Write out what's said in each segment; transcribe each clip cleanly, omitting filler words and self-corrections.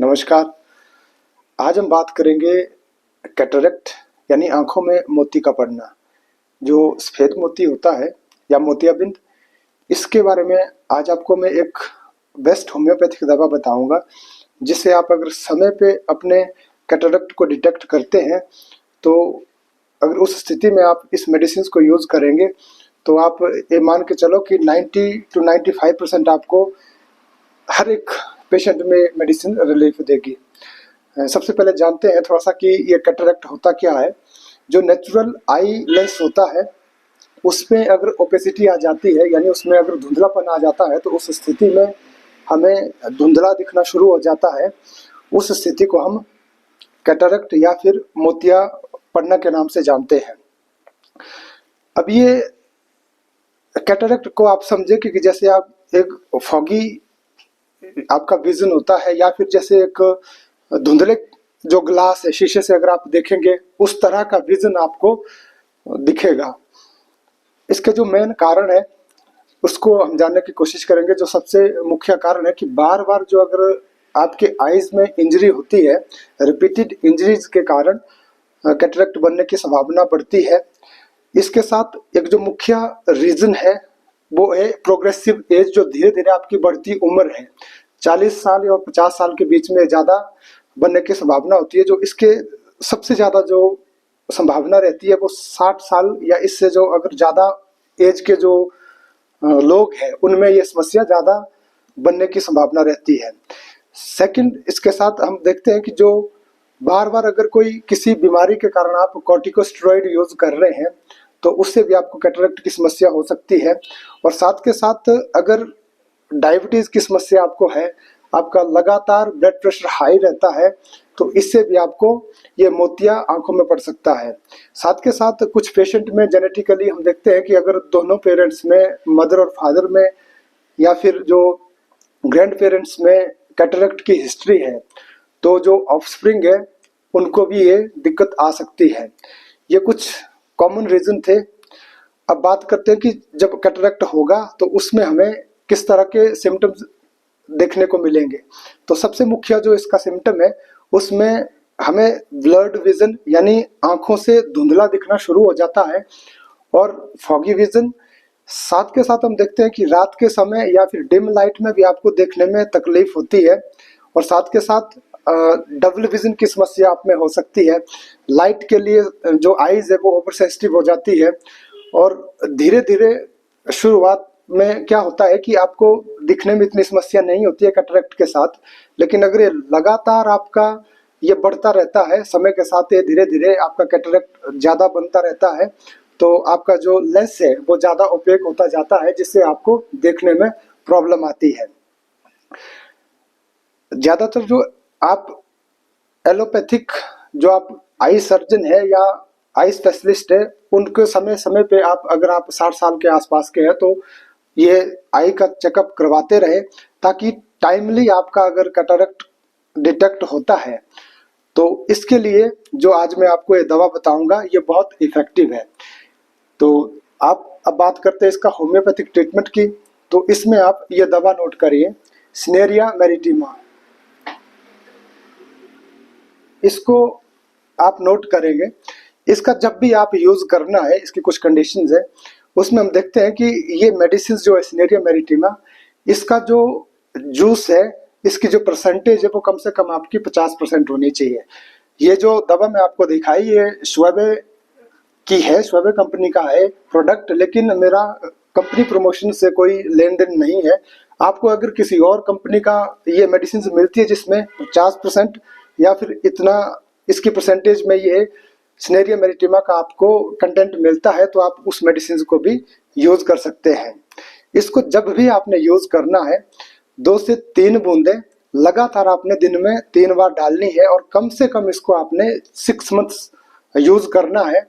नमस्कार। आज हम बात करेंगे कैटरेक्ट यानी आंखों में मोती का पड़ना, जो सफ़ेद मोती होता है या मोतियाबिंद। इसके बारे में आज आपको मैं एक बेस्ट होम्योपैथिक दवा बताऊंगा, जिससे आप अगर समय पे अपने कैटरेक्ट को डिटेक्ट करते हैं तो अगर उस स्थिति में आप इस मेडिसिन को यूज़ करेंगे तो आप ये मान के चलो कि 90 to 95% आपको हर एक पेशेंट में मेडिसिन रिलीफ देगी। सबसे पहले जानते हैं थोड़ा सा कि ये कैटरेक्ट होता क्या है। जो नेचुरल आई लेंस होता है उसमें अगर ओपेसिटी आ जाती है, यानी उसमें अगर धुंधलापन आ जाता है, तो उस स्थिति में हमें धुंधला दिखना शुरू हो जाता है। उस स्थिति को हम कैटरेक्ट या फिर मोतिया पड़ना के नाम से जानते हैं। अब ये कैटरेक्ट को आप समझे कि जैसे आप एक फॉगी आपका विजन होता है, या फिर जैसे एक धुंधले जो ग्लास है शीशे से अगर आप देखेंगे उस तरह का विजन आपको दिखेगा। इसके जो मेन कारण है उसको हम जानने की कोशिश करेंगे। जो सबसे मुख्य कारण है कि बार बार जो अगर आपके आईज में इंजरी होती है, रिपीटेड इंजरीज के कारण कैटरेक्ट बनने की संभावना बढ़ती है। इसके साथ एक जो मुख्य रीजन है वो है प्रोग्रेसिव एज, जो धीरे धीरे आपकी बढ़ती उम्र है। 40 साल या 50 साल के बीच में ज़्यादा बनने की संभावना होती है। जो इसके सबसे ज़्यादा जो संभावना रहती है वो 60 साल या इससे जो अगर ज़्यादा एज के जो लोग हैं उनमें ये समस्या ज़्यादा बनने की संभावना रहती है। सेकंड, इसके साथ हम देखते हैं कि जो बार बार अगर कोई किसी बीमारी के कारण आप कॉर्टिकोस्टेरॉइड यूज कर रहे हैं तो उससे भी आपको कैटरेक्ट की समस्या हो सकती है। और साथ के साथ अगर डायबिटीज की समस्या आपको है, आपका लगातार ब्लड प्रेशर हाई रहता है, तो इससे भी आपको ये मोतिया आंखों में पड़ सकता है। साथ के साथ कुछ पेशेंट में जेनेटिकली हम देखते हैं कि अगर दोनों पेरेंट्स में, मदर और फादर में, या फिर जो ग्रैंड पेरेंट्स में कैटरेक्ट की हिस्ट्री है, तो जो ऑफस्प्रिंग है उनको भी ये दिक्कत आ सकती है। ये कुछ कॉमन रीजन थे। अब बात करते हैं कि जब कैटरेक्ट होगा तो उसमें हमें किस तरह के सिम्टम्स देखने को मिलेंगे। तो सबसे मुख्य जो इसका सिम्टम है उसमें हमें ब्लर्ड विजन यानी आंखों से धुंधला दिखना शुरू हो जाता है, और फॉगी विजन। साथ के साथ हम देखते हैं कि रात के समय या फिर डिम लाइट में भी आपको देखने में तकलीफ होती है, और साथ के साथ डबल विजन की समस्या आप में हो सकती है। लाइट के लिए जो आईज है वो ओवर सेंसिटिव हो जाती है, और धीरे धीरे शुरुआत में क्या होता है कि आपको दिखने में इतनी समस्या नहीं होती है कैटरेक्ट के साथ, लेकिन अगर ये लगातार आपका ये बढ़ता रहता है समय के साथ, ये धीरे धीरे आपका कैटरेक्ट ज़्यादा बनता रहता है, तो आपका जो लेंस है वो ज़्यादा ओपेक होता जाता है, जिससे आपको देखने में प्रॉब्लम आती है। ज़्यादातर जो आप एलोपैथिक जो आप आई सर्जन है या आई स्पेशलिस्ट है, उनके समय समय पे आप अगर आप 60 साल के आसपास के हैं तो ये आई का चेकअप करवाते रहे, ताकि टाइमली आपका अगर कैटरेक्ट डिटेक्ट होता है। तो इसके लिए जो आज मैं आपको ये दवा बताऊंगा ये बहुत इफेक्टिव है। तो आप अब बात करते हैं इसका होम्योपैथिक ट्रीटमेंट की। तो इसमें आप ये दवा नोट करिए, सिनेरिया मैरिटीमा। इसको आप नोट करेंगे। इसका जब भी आप यूज़ करना है, इसकी कुछ कंडीशंस है, उसमें हम देखते हैं कि ये मेडिसिन जो है सिनेरिया मैरिटीमा, इसका जो जूस है, इसकी जो परसेंटेज है वो कम से कम आपकी 50% होनी चाहिए। ये जो दवा मैं आपको दिखाई ये श्वेबे की है, श्वेबे कंपनी का है प्रोडक्ट, लेकिन मेरा कंपनी प्रमोशन से कोई लेन देन नहीं है। आपको अगर किसी और कंपनी का ये मेडिसिन मिलती है जिसमें 50% या फिर इतना इसकी परसेंटेज में ये सिनेरिया मैरिटीमा का आपको कंटेंट मिलता है, तो आप उस मेडिसिन को भी यूज कर सकते हैं। इसको जब भी आपने यूज करना है 2 से 3 बूंदें लगातार आपने दिन में 3 बार डालनी है, और कम से कम इसको आपने 6 मंथ्स यूज करना है।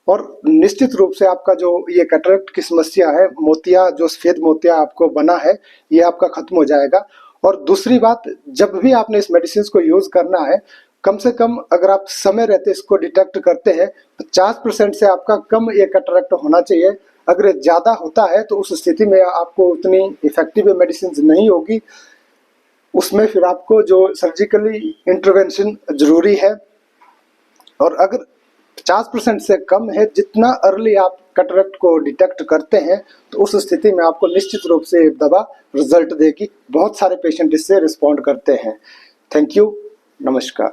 और निश्चित रूप से आपका जो ये कैटरेक्ट की समस्या है, मोतिया जो सफेद मोतिया आपको बना है, ये आपका खत्म हो जाएगा। और दूसरी बात, जब भी आपने इस मेडिसिन को यूज करना है, कम से कम अगर आप समय रहते इसको डिटेक्ट करते हैं 50% से आपका कम ये कैटरेक्ट होना चाहिए। अगर ज़्यादा होता है तो उस स्थिति में आपको उतनी इफेक्टिव मेडिसिन नहीं होगी। उसमें फिर आपको जो सर्जिकली इंटरवेंशन जरूरी है। और अगर 50% से कम है, जितना अर्ली आप कैटरेक्ट को डिटेक्ट करते हैं तो उस स्थिति में आपको निश्चित रूप से दवा रिजल्ट देगी। बहुत सारे पेशेंट इससे रिस्पॉन्ड करते हैं। थैंक यू, नमस्कार।